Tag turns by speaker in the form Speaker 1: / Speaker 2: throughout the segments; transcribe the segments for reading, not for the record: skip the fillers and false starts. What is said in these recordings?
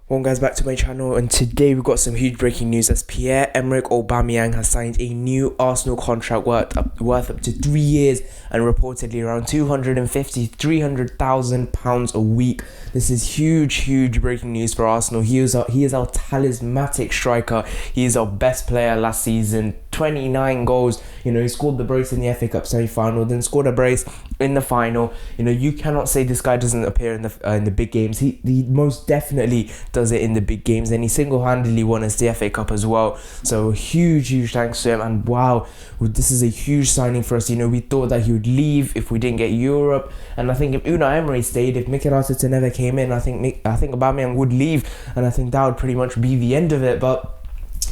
Speaker 1: Welcome guys back to my channel, and today we've got some huge breaking news as Pierre-Emerick Aubameyang has signed a new Arsenal contract worth up to 3 years and reportedly around £250,000–300,000 a week. This is huge breaking news for Arsenal. He is our talismanic striker. He is our best player last season. 29 goals, he scored the brace in the FA Cup semi-final, then scored a brace in the final. You cannot say this guy doesn't appear in the big games. He most definitely does it in the big games, and he single-handedly won us the FA Cup as well. So huge thanks to him, and wow, this is a huge signing for us. We thought that he would leave if we didn't get Europe, and I think if Unai Emery stayed, if Mikel Arteta never came in, I think Aubameyang would leave, and I think that would pretty much be the end of it. But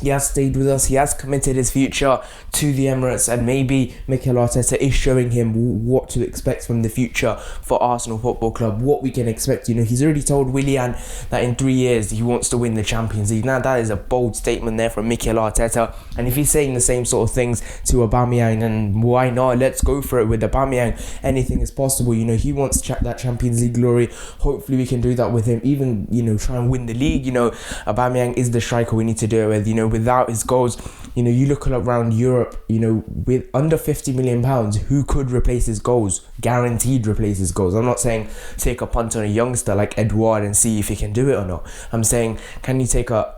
Speaker 1: he has stayed with us. He has committed his future to the Emirates, and maybe Mikel Arteta is showing him what to expect from the future for Arsenal Football Club, what we can expect. He's already told Willian that in 3 years he wants to win the Champions League. Now that is a bold statement there from Mikel Arteta, and if he's saying the same sort of things to Aubameyang, then why not? Let's go for it with Aubameyang. Anything is possible. He wants that Champions League glory. Hopefully we can do that with him. Even try and win the league. Aubameyang is the striker we need to do it with. Without his goals, you look around Europe, with under £50 million, who could replace his goals? Guaranteed replace his goals. I'm not saying take a punt on a youngster like Edouard and see if he can do it or not. I'm saying, can you take a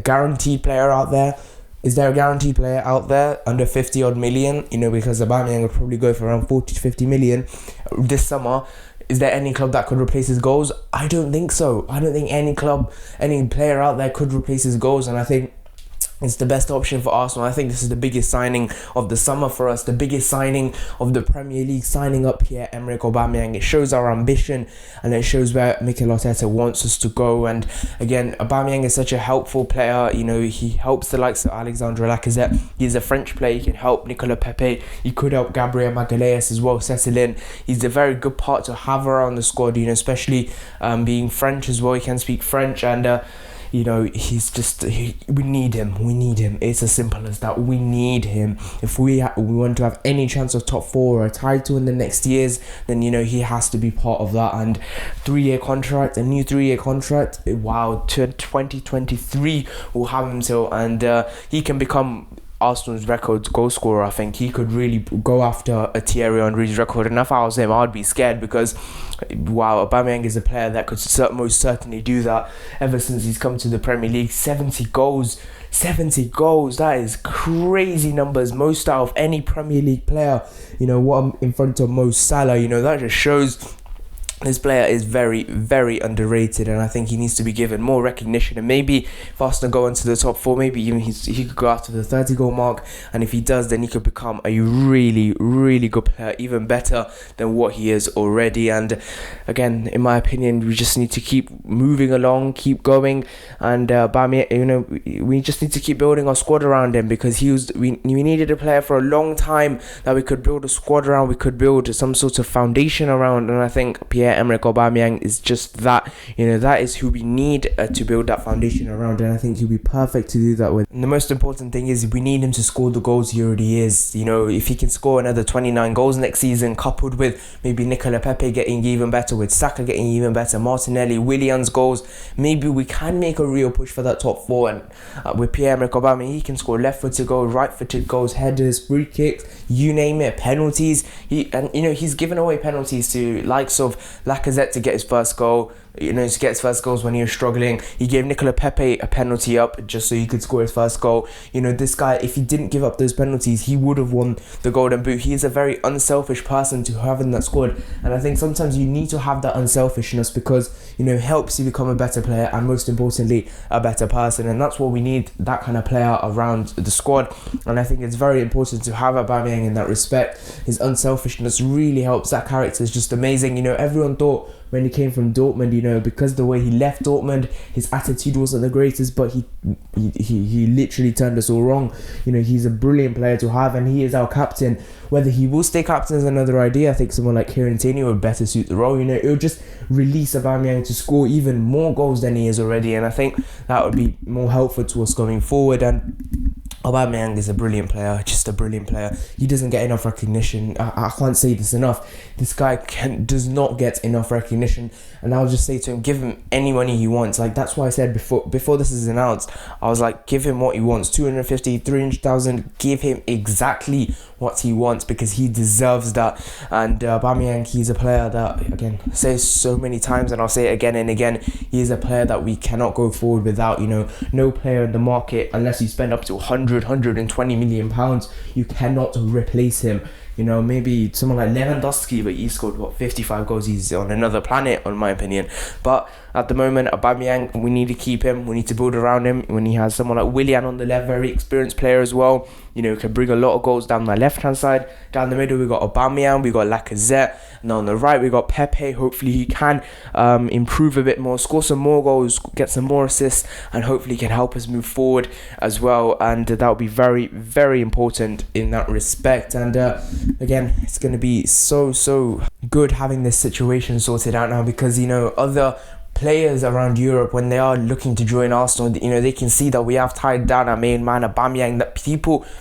Speaker 1: guaranteed player out there? Is there a guaranteed player out there under 50 odd million? Because Aubameyang would probably go for around 40 to 50 million this summer. Is there any club that could replace his goals? I don't think so. I don't think any player out there could replace his goals, and I think it's the best option for Arsenal. I think this is the biggest signing of the summer for us, the biggest signing of the Premier League, signing up here, Pierre-Emerick Aubameyang. It shows our ambition, and it shows where Mikel Arteta wants us to go. And again, Aubameyang is such a helpful player. He helps the likes of Alexandre Lacazette. He's a French player. He can help Nicolas Pepe. He could help Gabriel Magalhaes as well settle in. He's a very good part to have around the squad, especially being French as well. He can speak French, and he's just, we need him. It's as simple as that. We need him. If we want to have any chance of top 4 or a title in the next years, then he has to be part of that. And a new 3-year contract, wow, to 2023 we'll have him till, and he can become Arsenal's record goal scorer. I think he could really go after a Thierry Henry's record, and if I was him, I'd be scared, because wow, Aubameyang is a player that could most certainly do that. Ever since he's come to the Premier League, 70 goals, that is crazy numbers, most out of any Premier League player. What in front of Mo Salah. That just shows this player is very underrated, and I think he needs to be given more recognition. And maybe if Arsenal go into the top 4, maybe even he could go after the 30 goal mark, and if he does, then he could become a really good player, even better than what he is already. And again, in my opinion, we just need to keep moving along, keep going, and we just need to keep building our squad around him, because we needed a player for a long time that we could build a squad around, we could build some sort of foundation around, and I think Pierre-Emerick Aubameyang is just that. That is who we need to build that foundation around, and I think he'll be perfect to do that with. And the most important thing is we need him to score the goals he already is. If he can score another 29 goals next season, coupled with maybe Nicolas Pepe getting even better, with Saka getting even better, Martinelli, Willian's goals, maybe we can make a real push for that top 4. And with Pierre-Emerick Aubameyang, he can score left-footed goals, right-footed goals, headers, free kicks, you name it, penalties. He's given away penalties to likes of Lacazette to get his first goal. To get his first goals when he was struggling. He gave Nicolas Pepe a penalty up just so he could score his first goal. This guy, if he didn't give up those penalties, he would have won the Golden Boot. He is a very unselfish person to have in that squad, and I think sometimes you need to have that unselfishness, because it helps you become a better player, and most importantly, a better person. And that's what we need, that kind of player around the squad. And I think it's very important to have Aubameyang in that respect. His unselfishness really helps. That character is just amazing. Everyone thought when he came from Dortmund, because the way he left Dortmund, his attitude wasn't the greatest, but he literally turned us all wrong. He's a brilliant player to have, and he is our captain. Whether he will stay captain is another idea. I think someone like Kieran Tierney would better suit the role. It'll just release Aubameyang to score even more goals than he is already, and I think that would be more helpful to us going forward. And Aubameyang is a brilliant player, just a brilliant player. He doesn't get enough recognition. I can't say this enough. This guy does not get enough recognition, and I'll just say to him, give him any money he wants. Like, that's why I said before this is announced, I was like, give him what he wants, 250, 300,000, give him exactly what he wants, because he deserves that. And Aubameyang, he's a player that, again, I say so many times, and I'll say it again and again, he is a player that we cannot go forward without. You know, no player in the market, unless you spend up to 120 million pounds, you cannot replace him. You know, maybe someone like Lewandowski, but he scored, what, 55 goals. He's on another planet, in my opinion. But at the moment, Aubameyang, we need to keep him. We need to build around him. When he has someone like Willian on the left, very experienced player as well, you know, can bring a lot of goals down the left-hand side. Down the middle, we got Aubameyang, we got Lacazette. And on the right, we got Pepe. Hopefully, he can improve a bit more, score some more goals, get some more assists, and hopefully can help us move forward as well. And that will be very, very important in that respect. And again, it's going to be so good having this situation sorted out now, because, you know, other players around Europe, when they are looking to join Arsenal, you know, they can see that we have tied down our main man Aubameyang, that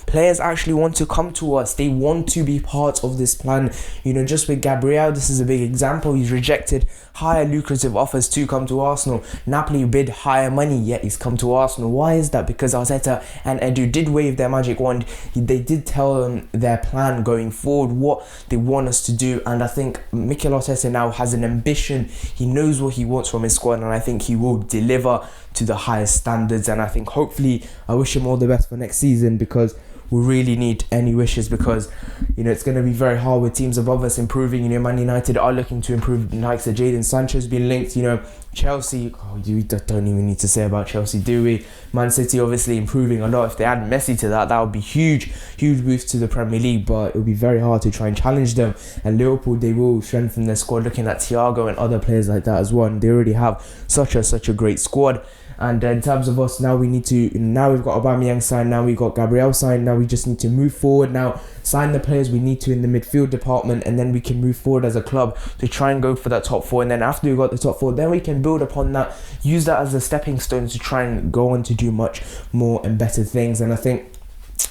Speaker 1: players actually want to come to us. They want to be part of this plan. You know, just with Gabriel, this is a big example. He's rejected higher lucrative offers to come to Arsenal. Napoli bid higher money, yet he's come to Arsenal. Why is that? Because Arteta and Edu did wave their magic wand. They did tell them their plan going forward, what they want us to do. And I think Mikel Arteta now has an ambition. He knows what he wants from his squad, and I think he will deliver to the highest standards. And I think, hopefully, I wish him all the best for next season, because we really need any wishes, because, you know, it's going to be very hard with teams above us improving. You know, Man United are looking to improve. The likes of Jadon Sancho's been linked. You know, Chelsea, we don't even need to say about Chelsea, do we? Man City obviously improving a lot. If they add Messi to that, that would be huge boost to the Premier League, but it would be very hard to try and challenge them. And Liverpool, they will strengthen their squad, looking at Thiago and other players like that as well, and they already have such a great squad. And in terms of us, now we've got Aubameyang signed, now we've got Gabriel signed, now we just need to move forward now, sign the players we need to in the midfield department, and then we can move forward as a club to try and go for that top four. And then after we've got the top four, then we can build upon that, use that as a stepping stone to try and go on to do much more and better things. And I think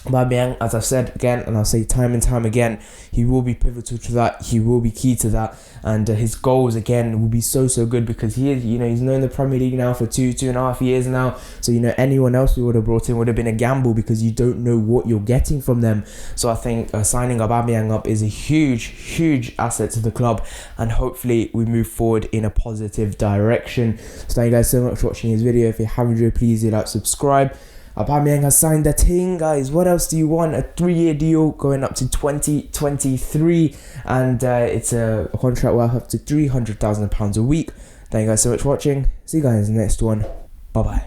Speaker 1: Aubameyang, as I've said again, and I'll say time and time again, he will be pivotal to that. He will be key to that, and his goals again will be so good, because he is, you know, he's known the Premier League now for 2.5 years now. So, you know, anyone else we would have brought in would have been a gamble, because you don't know what you're getting from them. So I think signing Aubameyang up is a huge asset to the club, and hopefully we move forward in a positive direction. So thank you guys so much for watching this video. If you haven't already, please do like, subscribe. Aubameyang has signed the team, guys. What else do you want? A 3-year deal going up to 2023, and it's a contract worth up to £300,000 a week. Thank you guys so much for watching. See you guys in the next one. Bye bye.